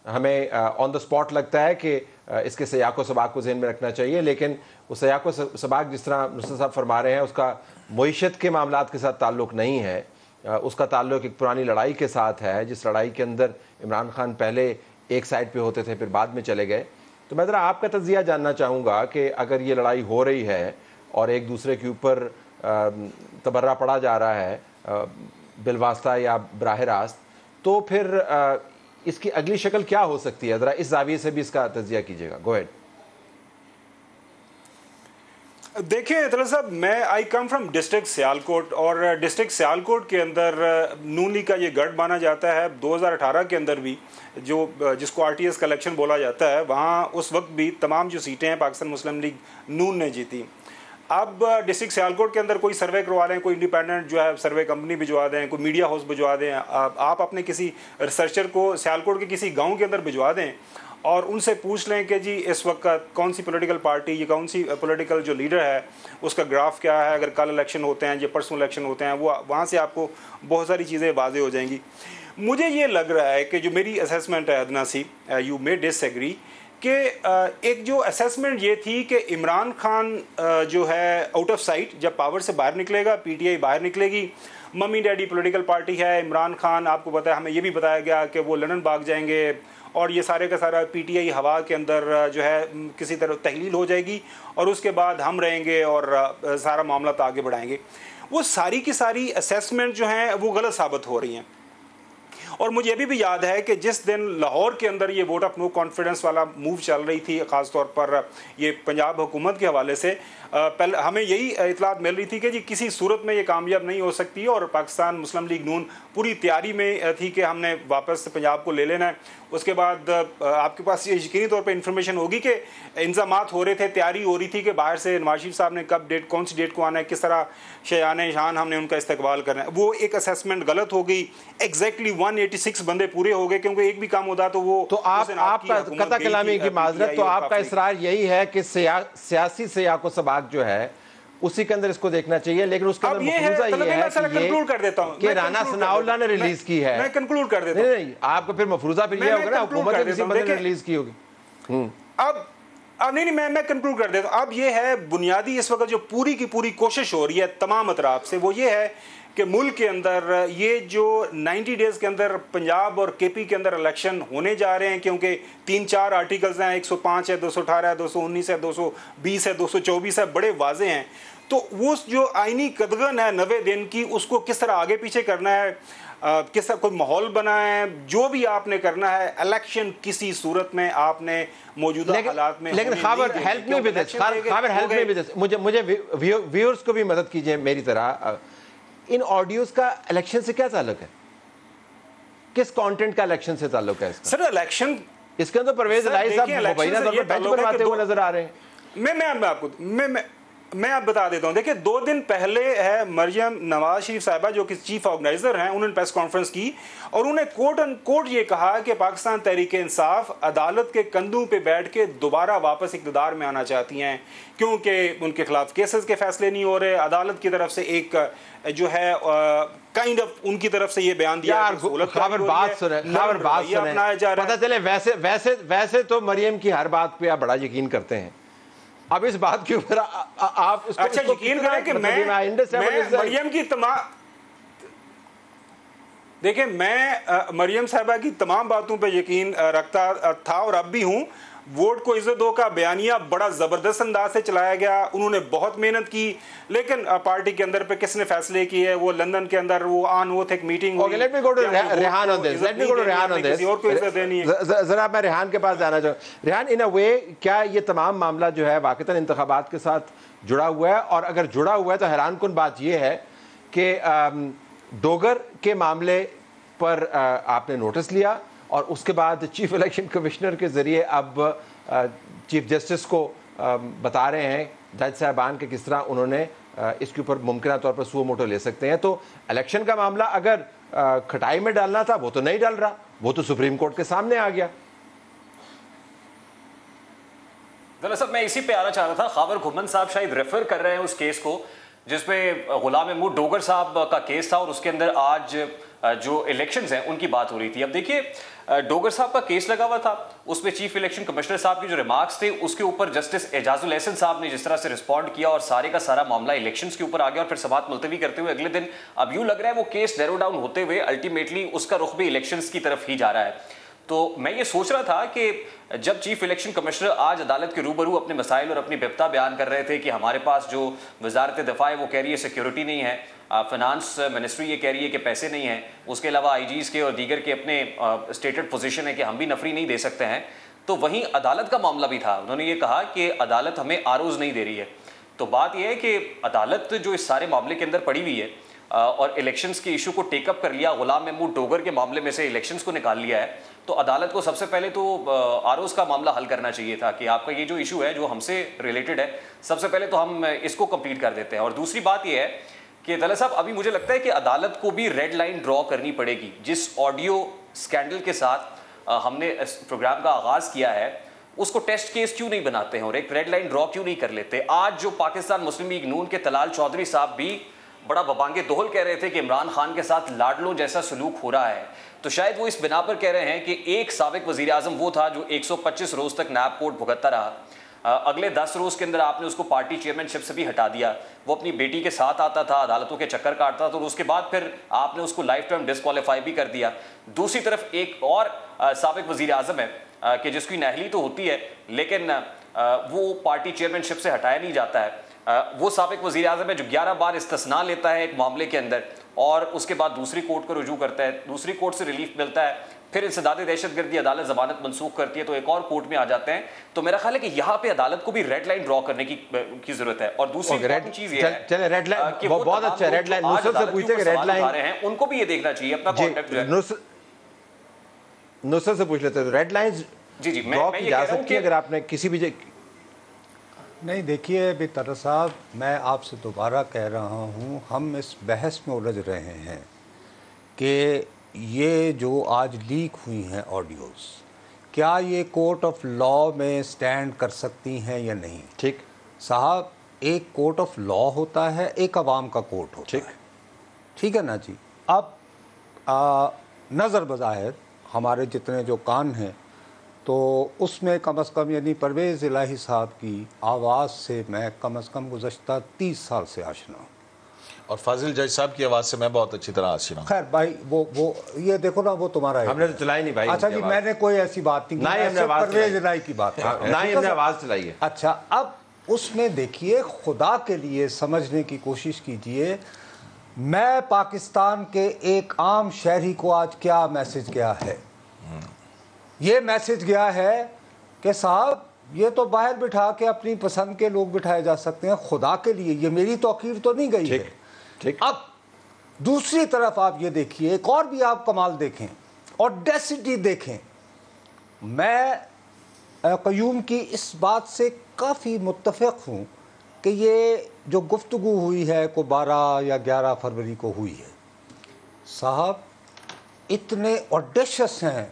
Speaker 1: ہمیں آن دا اسپاٹ لگتا ہے کہ اس کے سیاق و سباق کو ذہن میں رکھنا چاہیے, لیکن وہ سیاق و سباق جس طرح نصرت صاحب فرما رہے ہیں اس کا معیشت کے معاملات کے ساتھ تعلق نہیں ہے, اس کا تعلق ایک پرانی لڑائی کے ساتھ ہے, جس لڑائی کے اندر عمران خان پہلے ایک سائڈ پہ ہوتے تھے پھر بعد میں چلے گئے. تو میں ذرا آپ کا تجزیہ جاننا چاہوں گا کہ اگر یہ لڑائی ہو رہی ہے اور ایک دوسرے کے اوپر تبرہ پڑا جا رہا ہے بالواسطہ یا براہ راست, تو پھر اس کی اگلی شکل کیا ہو سکتی ہے؟ ذرا اس زاویے سے بھی اس کا تجزیہ کیجیے گا. گو ہیڈ.
Speaker 3: دیکھیں طلعت صاحب, میں آئی کم فرام ڈسٹرکٹ سیالکوٹ, اور ڈسٹرکٹ سیالکوٹ کے اندر نون لیگ کا یہ گڑھ مانا جاتا ہے. 2018 کے اندر بھی جو جس کو RTS کا الیکشن بولا جاتا ہے, وہاں اس وقت بھی تمام جو سیٹیں ہیں پاکستان مسلم لیگ نون نے جیتی. اب ڈسٹرکٹ سیالکوٹ کے اندر کوئی سروے کروا لیں, کوئی انڈیپینڈنٹ جو ہے سروے کمپنی بھجوا دیں, کوئی میڈیا ہاؤس بھجوا دیں, آپ اپنے کسی ریسرچر کو سیالکوٹ کے کسی گاؤں کے اندر بھجوا دیں اور ان سے پوچھ لیں کہ جی اس وقت کون سی پولیٹیکل پارٹی یا کون سی پولیٹیکل جو لیڈر ہے اس کا گراف کیا ہے, اگر کل الیکشن ہوتے ہیں یا پرسوں الیکشن ہوتے ہیں, وہ وہاں سے آپ کو بہت ساری چیزیں واضح ہو جائیں گی. مجھے یہ لگ رہا ہے کہ جو میری اسیسمنٹ ہے ادنا سی, یو مے ڈس ایگری, کہ ایک جو اسیسمنٹ یہ تھی کہ عمران خان جو ہے آؤٹ آف سائٹ، جب پاور سے باہر نکلے گا، پی ٹی آئی باہر نکلے گی، ممی ڈیڈی پولیٹیکل پارٹی ہے، عمران خان آپ کو پتہ ہے، ہمیں یہ بھی بتایا گیا کہ وہ لندن بھاگ جائیں گے اور یہ سارے کا سارا پی ٹی آئی ہوا کے اندر جو ہے کسی طرح تحلیل ہو جائے گی اور اس کے بعد ہم رہیں گے اور سارا معاملات آگے بڑھائیں گے. وہ ساری کی ساری اسیسمنٹ جو ہیں وہ غلط ثابت ہو رہی ہیں. اور مجھے ابھی بھی یاد ہے کہ جس دن لاہور کے اندر یہ ووٹ آف نو کانفیڈنس والا موو چل رہی تھی، خاص طور پر یہ پنجاب حکومت کے حوالے سے، پہلے ہمیں یہی اطلاعات مل رہی تھی کہ جی کسی صورت میں یہ کامیاب نہیں ہو سکتی اور پاکستان مسلم لیگ نون پوری تیاری میں تھی کہ ہم نے واپس پنجاب کو لے لینا ہے. اس کے بعد آپ کے پاس یہ یقینی طور پہ انفارمیشن ہوگی کہ انتظامات ہو رہے تھے، تیاری ہو رہی تھی کہ باہر سے نواز شریف صاحب نے کب ڈیٹ، کون سی ڈیٹ کو آنا ہے، کس طرح شیان شان ہم نے ان کا استقبال کرنا ہے. وہ ایک اسیسمنٹ غلط ہو گئی. ایگزیکٹلی 186 بندے پورے ہو گئے کیونکہ ایک بھی کام ہوتا تو وہ
Speaker 1: تو آپ قطع کلامی کی معذرت، تو آپ کا اصرار یہی ہے کہ سیاسی سیاق و سباق جو ہے اسی کے اندر اس کو دیکھنا چاہیے، لیکن اس کے اندر مفروضہ یہ ہے کہ رانا ثناء اللہ نے ریلیز کی ہے.
Speaker 3: میں کنکلوڈ کر دیتا ہوں.
Speaker 1: نہیں آپ کو پھر مفروضہ پھر یہ ہوگا نا حکومت نے کسی بندے نے ریلیز کی ہوگی.
Speaker 3: اب نہیں میں کنکلوڈ کر دیتا ہوں. اب یہ ہے بنیادی اس وقت جو پوری کی پوری کوشش ہو رہی ہے تمام اطراف سے، وہ یہ ہے کہ ملک کے اندر یہ جو 90 ڈیز کے اندر پنجاب اور کے پی کے اندر الیکشن ہونے جا رہے ہیں، کیونکہ 3-4 آرٹیکلز ہیں، 105 ہے، 218 ہے، 219 ہے، 220 ہے، 224 ہے، بڑے واضح ہیں. تو وہ جو آئینی قدغن ہے 90 دن کی، اس کو کس طرح آگے پیچھے کرنا ہے، کس طرح کوئی ماحول بنا ہے، جو بھی آپ نے کرنا ہے، الیکشن کسی صورت میں آپ نے موجودہ حالات میں.
Speaker 1: لیکن Khabar help me with this, Khabar help me with this, مجھے ویورز کو بھی مدد کیجئے میری طرح. ان آڈیوز کا الیکشن سے کیا تعلق ہے؟ کس کانٹینٹ کا الیکشن سے تعلق ہے اس کا؟
Speaker 3: سر الیکشن
Speaker 1: اس کے اندر پرویز الہی صاحب مبینہ طور پر بینچ بنواتے ہوئے نظر آ رہے ہیں.
Speaker 3: میں آپ بتا دیتا ہوں. دیکھیں 2 دن پہلے ہے مریم نواز شریف صاحبہ جو کہ چیف آرگنائزر ہیں، انہوں نے پریس کانفرنس کی اور انہوں نے کوٹ ان کوٹ یہ کہا کہ پاکستان تحریک انصاف عدالت کے کندھوں پہ بیٹھ کے دوبارہ واپس اقتدار میں آنا چاہتی ہیں، کیونکہ ان کے خلاف کیسز کے فیصلے نہیں ہو رہے. عدالت کی طرف سے ایک جو ہے کائنڈ آف ان کی طرف سے یہ بیان دیا
Speaker 1: خبر بات سنیں پتہ چلے ویسے تو مریم کی ہر بات پہ آپ بڑا یقین کرتے ہیں. اب اس بات کے اوپر آپ اس کو
Speaker 3: اچھا یقین کریں کہ میں مریم کی تمام، دیکھیں میں مریم صاحبہ کی تمام باتوں پہ یقین رکھتا تھا اور اب بھی ہوں. ووٹ کو عزت دو کا بیانیہ بڑا زبردست انداز سے چلایا گیا، انہوں نے بہت محنت کی، لیکن پارٹی کے اندر پہ کس نے فیصلے کیے؟ وہ لندن کے اندر وہ آن وہ ایک میٹنگ ہوئی.
Speaker 1: Let me go to Rehan on this, ذرا میں ریحان کے پاس جانا چاہوں. ریحان، ان اے وے کیا یہ تمام معاملہ جو ہے واقعتاً انتخابات کے ساتھ جڑا ہوا ہے؟ اور اگر جڑا ہوا ہے تو حیران کن بات یہ ہے کہ ڈوگر کے معاملے پر آپ نے نوٹس لیا اور اس کے بعد چیف الیکشن کمشنر کے ذریعے اب چیف جسٹس کو بتا رہے ہیں جج صاحبان کہ کس طرح انہوں نے اس کے اوپر ممکنہ طور پر سو موٹو لے سکتے ہیں. تو الیکشن کا معاملہ اگر کھٹائی میں ڈالنا تھا وہ تو نہیں ڈال رہا، وہ تو سپریم کورٹ کے سامنے آ گیا.
Speaker 5: دراصل میں اسی پہ آنا چاہ رہا تھا. خاور گھمن صاحب شاید ریفر کر رہے ہیں اس کیس کو جس پہ غلام محمود ڈوگر صاحب کا کیس تھا اور اس کے اندر آج جو الیکشنز ہیں ان کی بات ہو رہی تھی. اب دیکھیے ڈوگر صاحب کا کیس لگا ہوا تھا، اس میں چیف الیکشن کمشنر صاحب کی جو ریمارکس تھے اس کے اوپر جسٹس اعجاز الاحسن صاحب نے جس طرح سے رسپونڈ کیا اور سارے کا سارا معاملہ الیکشنز کے اوپر آ گیا اور پھر سماعت ملتوی کرتے ہوئے اگلے دن اب یوں لگ رہا ہے وہ کیس نیرو ڈاؤن ہوتے ہوئے الٹیمیٹلی اس کا رخ بھی الیکشنز کی طرف ہی جا رہا ہے. تو میں یہ سوچ رہا تھا کہ جب چیف الیکشن کمشنر آج عدالت کے روبرو اپنے مسائل اور اپنی بپتا بیان کر رہے تھے کہ ہمارے پاس جو وزارت دفاع ہے وہ کہہ رہی ہے سیکیورٹی نہیں ہے، فنانس منسٹری یہ کہہ رہی ہے کہ پیسے نہیں ہیں، اس کے علاوہ آئی جیز کے اور دیگر کے اپنے اسٹیٹڈ پوزیشن ہے کہ ہم بھی نفری نہیں دے سکتے ہیں، تو وہیں عدالت کا معاملہ بھی تھا. انہوں نے یہ کہا کہ عدالت ہمیں آروز نہیں دے رہی ہے. تو بات یہ ہے کہ عدالت جو اس سارے معاملے کے اندر پڑی ہوئی ہے اور الیکشنز کے ایشو کو ٹیک اپ کر لیا، غلام محمود ڈوگر کے معاملے میں سے الیکشنز کو نکال لیا ہے، تو عدالت کو سب سے پہلے تو آروز کا معاملہ حل کرنا چاہیے تھا کہ آپ کا یہ جو ایشو ہے جو ہم سے ریلیٹڈ ہے سب سے پہلے تو ہم اس کو کمپلیٹ کر دیتے ہیں. اور دوسری بات یہ ہے کہ دلہ صاحب ابھی مجھے لگتا ہے کہ عدالت کو بھی ریڈ لائن ڈرا کرنی پڑے گی. جس آڈیو سکینڈل کے ساتھ ہم نے اس پروگرام کا آغاز کیا ہے اس کو ٹیسٹ کیس کیوں نہیں بناتے ہیں اور ایک ریڈ لائن ڈرا کیوں نہیں کر لیتے؟ آج جو پاکستان مسلم لیگ نون کے طلال چودھری صاحب بھی بڑا ببانگ دہل کہہ رہے تھے کہ عمران خان کے ساتھ لاڈلوں جیسا سلوک ہو رہا ہے، تو شاید وہ اس بنا پر کہہ رہے ہیں کہ ایک سابق وزیر اعظم وہ تھا جو 125 روز تک نیب کوڈ بھگتتا رہا، اگلے 10 روز کے اندر آپ نے اس کو پارٹی چیئرمین شپ سے بھی ہٹا دیا، وہ اپنی بیٹی کے ساتھ آتا تھا، عدالتوں کے چکر کاٹتا تھا، اور اس کے بعد پھر آپ نے اس کو لائف ٹائم ڈسکوالیفائی بھی کر دیا۔ دوسری طرف ایک اور سابق وزیر اعظم ہے کہ جس کی نااہلی تو ہوتی ہے لیکن وہ پارٹی چیئرمین شپ سے ہٹایا نہیں جاتا ہے، وہ سابق وزیر اعظم ہے جو 11 بار استثناء لیتا ہے ایک معاملے کے اندر اور اس کے بعد دوسری کورٹ کو رجوع کرتا ہے، دوسری کورٹ سے ریلیف ملتا ہے، پھر انسداد دہشت گردی عدالت ضمانت منسوخ کرتی ہے تو ایک اور کورٹ میں آ جاتے ہیں۔ تو میرا خیال ہے کہ یہاں پہ عدالت کو بھی ریڈ لائن ڈرا کرنے کی ضرورت ہے۔ اور دوسری چیز یہ ہے
Speaker 1: چلے ریڈ لائن
Speaker 5: کہ
Speaker 1: بہت اچھا ریڈ لائن نصرت سے پوچھتے کہ ریڈ لائن
Speaker 5: ہیں ان کو بھی یہ دیکھنا چاہیے اپنا کانٹیکٹ جو ہے۔
Speaker 1: نصرت سے پوچھ لیتے ہیں ریڈ لائنز
Speaker 5: جی میں
Speaker 1: ڈرا
Speaker 5: یہ
Speaker 1: کی
Speaker 5: کہہ
Speaker 1: جا
Speaker 5: رہا ہوں
Speaker 1: سکتی ہے
Speaker 5: کہ
Speaker 1: اگر آپ نے کسی بھی
Speaker 2: نہیں دیکھیے ابھی طرز صاحب، میں آپ سے دوبارہ کہہ رہا ہوں، ہم اس بحث میں الجھ رہے ہیں کہ یہ جو آج لیک ہوئی ہیں آڈیوز، کیا یہ کورٹ آف لاء میں سٹینڈ کر سکتی ہیں یا نہیں؟
Speaker 1: ٹھیک
Speaker 2: صاحب، ایک کورٹ آف لاء ہوتا ہے، ایک عوام کا کورٹ ہوتا ہے، ٹھیک ہے نا جی؟ اب نظر بظاہر ہمارے جتنے جو کان ہیں تو اس میں کم از کم یعنی پرویز الہی صاحب کی آواز سے میں کم از کم گزشتہ 30 سال سے آشنا ہوں،
Speaker 4: اور فاضل جج صاحب کی آواز سے میں بہت اچھی طرح آشنا ہوں۔
Speaker 2: خیر بھائی وہ یہ دیکھو نا، وہ تمہارا
Speaker 1: ہم نے تو چلائی نہیں بھائی۔
Speaker 2: اچھا جی، میں نے کوئی ایسی بات نہیں کی،
Speaker 1: نہ ہی ہم نے آواز
Speaker 2: پرویز الہی کی بات ہے،
Speaker 1: نہ ہی ہم نے آواز چلائی ہے۔
Speaker 2: اچھا، اب اس میں دیکھیے، خدا کے لیے سمجھنے کی کوشش کیجئے، میں پاکستان کے ایک عام شہری کو آج کیا میسج گیا ہے؟ یہ میسج گیا ہے کہ صاحب یہ تو باہر بٹھا کے اپنی پسند کے لوگ بٹھائے جا سکتے ہیں، خدا کے لیے یہ میری توقیر تو نہیں گئی ہے۔ اب دوسری طرف آپ یہ دیکھیے، ایک اور بھی آپ کمال دیکھیں، اوڈیسٹی دیکھیں۔ میں قیوم کی اس بات سے کافی متفق ہوں کہ یہ جو گفتگو ہوئی ہے کو 12 یا 11 فروری کو ہوئی ہے، صاحب اتنے اوڈیشس ہیں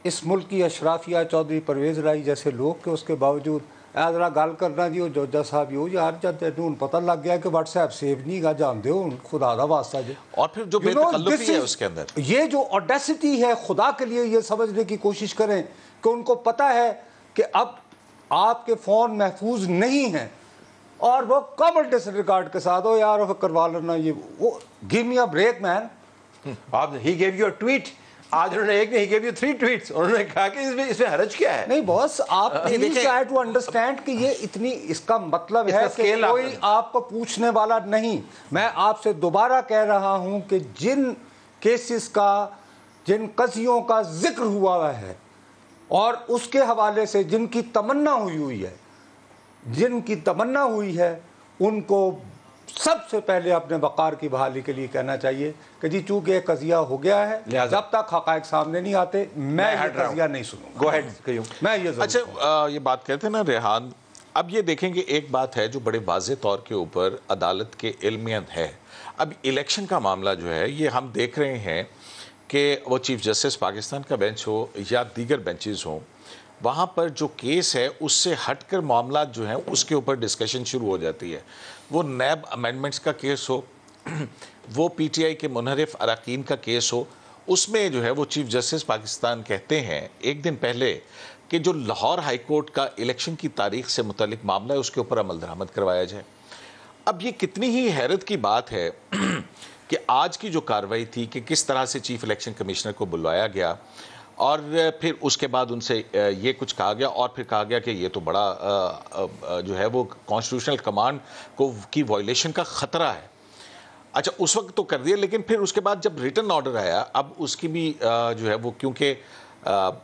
Speaker 2: اس ملک کی اشرافیہ، چودھری پرویز الہی جیسے لوگ، کہ اس کے باوجود ذرا گل کرنا جی وہ جوجا صاحب یو یار جب ان پتہ لگ گیا کہ واٹس ایپ سیو نہیں گا جان دے خدا دا واسطہ جی،
Speaker 4: اور پھر جو بے تکلفی ہے اس کے اندر،
Speaker 2: یہ جو اوڈیسٹی ہے، خدا کے لیے یہ سمجھنے کی کوشش کریں کہ ان کو پتہ ہے کہ اب آپ کے فون محفوظ نہیں ہیں، اور وہ کامن ڈسریگارڈ کے ساتھ ہو یار کروا لینا، یہ وہ گیو می اے بریک مین۔
Speaker 1: آپ ہی گیو یو اے ٹویٹ، آج انہوں نے ایک نہیں، ہی گیو یو 3 ٹویٹس، انہوں نے کہا کہ اس میں حرج کیا ہے؟
Speaker 2: نہیں باس، آپ پلیز ٹرائی ٹو انڈرسٹینڈ کہ یہ اتنی، اس کا مطلب ہے کہ کوئی آپ کو پوچھنے والا نہیں۔ میں آپ سے دوبارہ کہہ رہا ہوں کہ جن کیسز کا، جن قضیوں کا ذکر ہوا ہے اور اس کے حوالے سے جن کی تمنا ہوئی ہے، جن کی تمنا ہوئی ہے، ان کو سب سے پہلے اپنے وقار کی بحالی کے لیے کہنا چاہیے کہ جی چونکہ ایک قضیہ ہو گیا ہے، جب تک حقائق سامنے نہیں آتے میں یہ قضیہ نہیں سنوں گا۔
Speaker 1: گو ہیڈ کہیوں
Speaker 2: میں یہ ضرور
Speaker 4: اچھا یہ بات کہتے ہیں نا ریحان، اب یہ دیکھیں کہ ایک بات ہے جو بڑے واضح طور کے اوپر عدالت کے علم میں ہے، اب الیکشن کا معاملہ جو ہے یہ ہم دیکھ رہے ہیں کہ وہ چیف جسٹس پاکستان کا بینچ ہو یا دیگر بینچز ہوں، وہاں پر جو کیس ہے اس سے ہٹ کر معاملات جو ہیں اس کے اوپر ڈسکشن شروع ہو جاتی ہے، وہ نیب امینڈمنٹس کا کیس ہو، وہ پی ٹی آئی کے منحرف اراکین کا کیس ہو، اس میں جو ہے وہ چیف جسٹس پاکستان کہتے ہیں ایک دن پہلے کہ جو لاہور ہائی کورٹ کا الیکشن کی تاریخ سے متعلق معاملہ ہے اس کے اوپر عمل درآمد کروایا جائے۔ اب یہ کتنی ہی حیرت کی بات ہے کہ آج کی جو کارروائی تھی کہ کس طرح سے چیف الیکشن کمشنر کو بلوایا گیا اور پھر اس کے بعد ان سے یہ کچھ کہا گیا اور پھر کہا گیا کہ یہ تو بڑا جو ہے وہ کانسٹیٹیوشنل کمانڈ کی وائلیشن کا خطرہ ہے۔ اچھا اس وقت تو کر دیا، لیکن پھر اس کے بعد جب ریٹن آرڈر آیا، اب اس کی بھی جو ہے وہ کیونکہ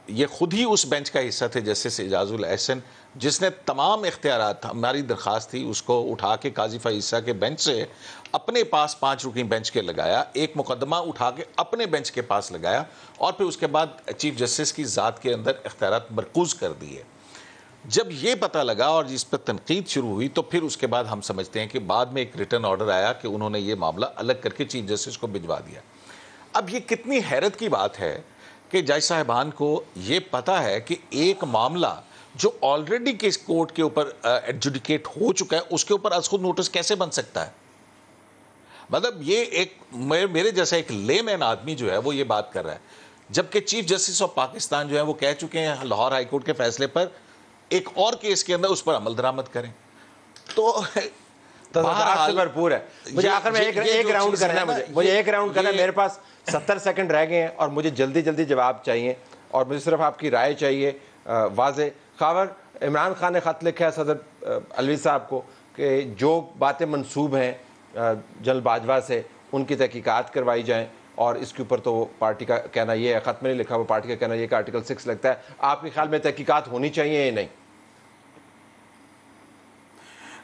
Speaker 4: یہ خود ہی اس بینچ کا حصہ تھے جسٹس اعجاز الاحسن، جس نے تمام اختیارات، ہماری درخواست تھی اس کو اٹھا کے قاضی فائز کے بینچ سے اپنے پاس 5 رکنی بینچ کے لگایا، ایک مقدمہ اٹھا کے اپنے بینچ کے پاس لگایا اور پھر اس کے بعد چیف جسٹس کی ذات کے اندر اختیارات مرکوز کر دیے۔ جب یہ پتہ لگا اور اس پر تنقید شروع ہوئی تو پھر اس کے بعد ہم سمجھتے ہیں کہ بعد میں ایک ریٹن آرڈر آیا کہ انہوں نے یہ معاملہ الگ کر کے چیف جسٹس کو بھجوا دیا۔ اب یہ کتنی حیرت کی بات ہے کہ جج صاحبان کو یہ پتہ ہے کہ ایک معاملہ جو آلریڈی کس کورٹ کے اوپر ایڈجوڈیکیٹ ہو چکا ہے اس کے اوپر از خود نوٹس کیسے بن سکتا ہے۔ مطلب یہ ایک میرے جیسا ایک لے مین آدمی جو ہے وہ یہ بات کر رہا ہے، جبکہ چیف جسٹس آف پاکستان جو ہے وہ کہہ چکے ہیں لاہور ہائی کورٹ کے فیصلے پر ایک اور کیس کے اندر اس پر عمل درآمد کریں. تو
Speaker 1: تضادات سے بھرپور ہے. مجھے آخر میں ایک راؤنڈ کرنا ہے، مجھے ایک راؤنڈ کرنا ہے. میرے پاس 70 سیکنڈ رہ گئے ہیں اور مجھے جلدی جلدی جواب چاہیے اور مجھے صرف آپ کی رائے چاہیے واضح. خاور عمران خان نے خط لکھا ہے صدر علوی صاحب کو کہ جو باتیں منسوب ہیں جنرل باجوہ سے ان کی تحقیقات کروائی جائیں، اور اس کے اوپر تو وہ پارٹی کا کہنا یہ ہے، خط میں نہیں لکھا، وہ پارٹی کا کہنا یہ کہ آرٹیکل 6 لگتا ہے. آپ کے خیال میں تحقیقات ہونی چاہیے یا نہیں؟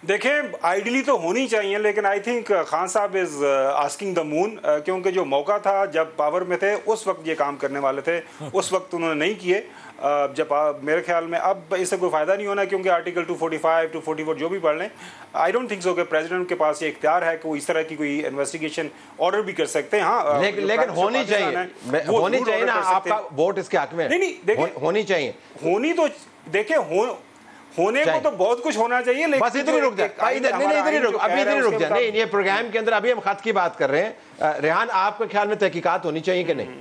Speaker 3: دیکھیں آئیڈیلی تو ہونی چاہیے، لیکن آئی تھنک خان صاحب از آسکنگ دا مون، کیونکہ جو موقع تھا جب پاور میں تھے اس وقت یہ کام کرنے والے تھے، اس وقت انہوں نے نہیں کیے. جب میرے خیال میں اب اس سے کوئی فائدہ نہیں ہونا، کیونکہ آرٹیکل 245 244 جو بھی پڑھ لیں، آئی ڈونٹ تھنک سو کہ پریزیڈنٹ کے پاس یہ اختیار ہے کہ وہ اس طرح کی کوئی انویسٹیگیشن آرڈر بھی کر سکتے ہیں. ہاں
Speaker 1: لیکن ہونی چاہیے نا. آپ کا ووٹ اس کے حق میں ہونی چاہیے.
Speaker 3: ہونی تو دیکھیں ہونے کو تو بہت کچھ ہونا چاہیے، لیکن
Speaker 1: بس ادھر ہی رک جائے، ابھی ادھر ہی رک جائے. نہیں، یہ پروگرام کے اندر ابھی ہم خط کی بات کر رہے ہیں. ریحان آپ کے خیال میں تحقیقات ہونی چاہیے کہ نہیں؟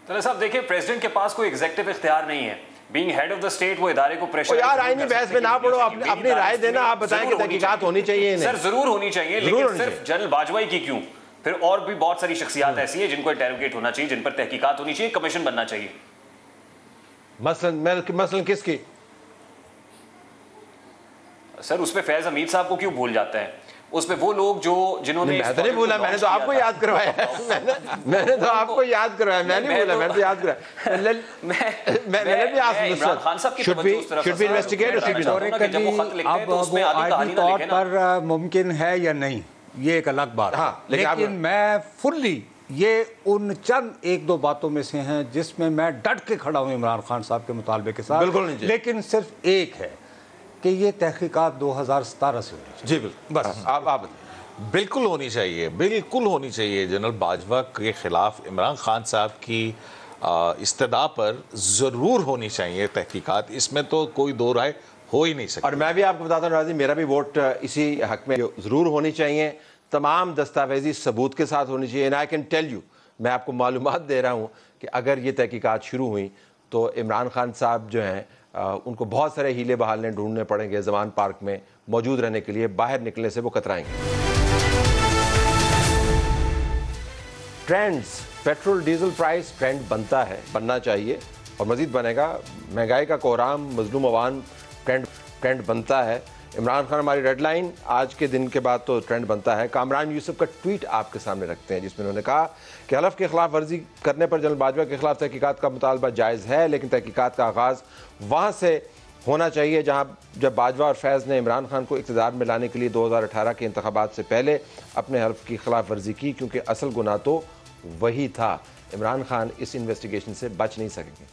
Speaker 5: طلعت صاحب دیکھیں پریزیڈنٹ کے پاس کوئی ایگزیکٹو اختیار نہیں ہے. Being head of the state وہ ادارے کو پریشر
Speaker 1: یار آئینی بحث میں نہ پڑھو، اپنی رائے دینا. آپ بتائیں کہ تحقیقات ہونی چاہیے یا نہیں؟
Speaker 5: سر ضرور ہونی چاہیے، لیکن صرف جنرل باجوہ کی کیوں، پھر اور بھی بہت ساری شخصیات ایسی ہیں جن کو انٹروگیٹ ہونا چاہیے، جن پر تحقیقات ہونی چاہیے، کمیشن بننا چاہیے.
Speaker 1: مثلاً کس کی؟
Speaker 5: سر اس پہ فیض حمید صاحب کو کیوں بھول جاتا ہے؟ اس پہ وہ لوگ جنہوں نے،
Speaker 1: میں تو نہیں بھولا، میں نے تو آپ کو یاد کروایا ہے. میں نے تو آپ کو یاد کروایا، میں نہیں بھولا، میں نے تو یاد کروایا. میں نے بھی
Speaker 5: عمران خان صاحب کی توجہ اس طرف
Speaker 2: اب وہ آئینی طور پر ممکن ہے یا نہیں یہ ایک الگ بات ہے، لیکن میں فلی یہ ان چند ایک دو باتوں میں سے ہیں جس میں میں ڈٹ کے کھڑا ہوں عمران خان صاحب کے مطالبے کے ساتھ.
Speaker 1: بالکل نہیں،
Speaker 2: لیکن صرف ایک ہے کہ یہ تحقیقات 2017 سے ہونی چاہیے.
Speaker 1: جی بالکل، بس آپ
Speaker 4: بالکل ہونی چاہیے، بالکل ہونی چاہیے. جنرل باجوہ کے خلاف عمران خان صاحب کی استدعا پر ضرور ہونی چاہیے تحقیقات، اس میں تو کوئی دو رائے ہو ہی نہیں سکتی.
Speaker 1: اور میں بھی آپ کو بتاتا ہوں راضی، میرا بھی ووٹ اسی حق میں ضرور ہونی چاہیے. تمام دستاویزی ثبوت کے ساتھ ہونی چاہیے. And I can tell you, میں آپ کو معلومات دے رہا ہوں کہ اگر یہ تحقیقات شروع ہوئیں تو عمران خان صاحب جو ہیں ان کو بہت سارے ہیلے بہالے ڈھونڈنے پڑیں گے زمان پارک میں موجود رہنے کے لیے. باہر نکلنے سے وہ کترائیں گے. Trends, petrol diesel price trend بنتا ہے، بننا چاہیے اور مزید بنے گا. مہنگائی کا کوہرام، مظلوم عوام، ٹرینڈ بنتا ہے. عمران خان ہماری ریڈ لائن، آج کے دن کے بعد تو ٹرینڈ بنتا ہے. کامران یوسف کا ٹویٹ آپ کے سامنے رکھتے ہیں جس میں انہوں نے کہا کہ حلف کی خلاف ورزی کرنے پر جنرل باجوہ کے خلاف تحقیقات کا مطالبہ جائز ہے، لیکن تحقیقات کا آغاز وہاں سے ہونا چاہیے جب باجوہ اور فیض نے عمران خان کو اقتدار میں لانے کے لیے 2018 کے انتخابات سے پہلے اپنے حلف کی خلاف ورزی کی، کیونکہ اصل گناہ تو وہی تھا. عمران خان اس انویسٹیگیشن سے بچ نہیں سکیں گے.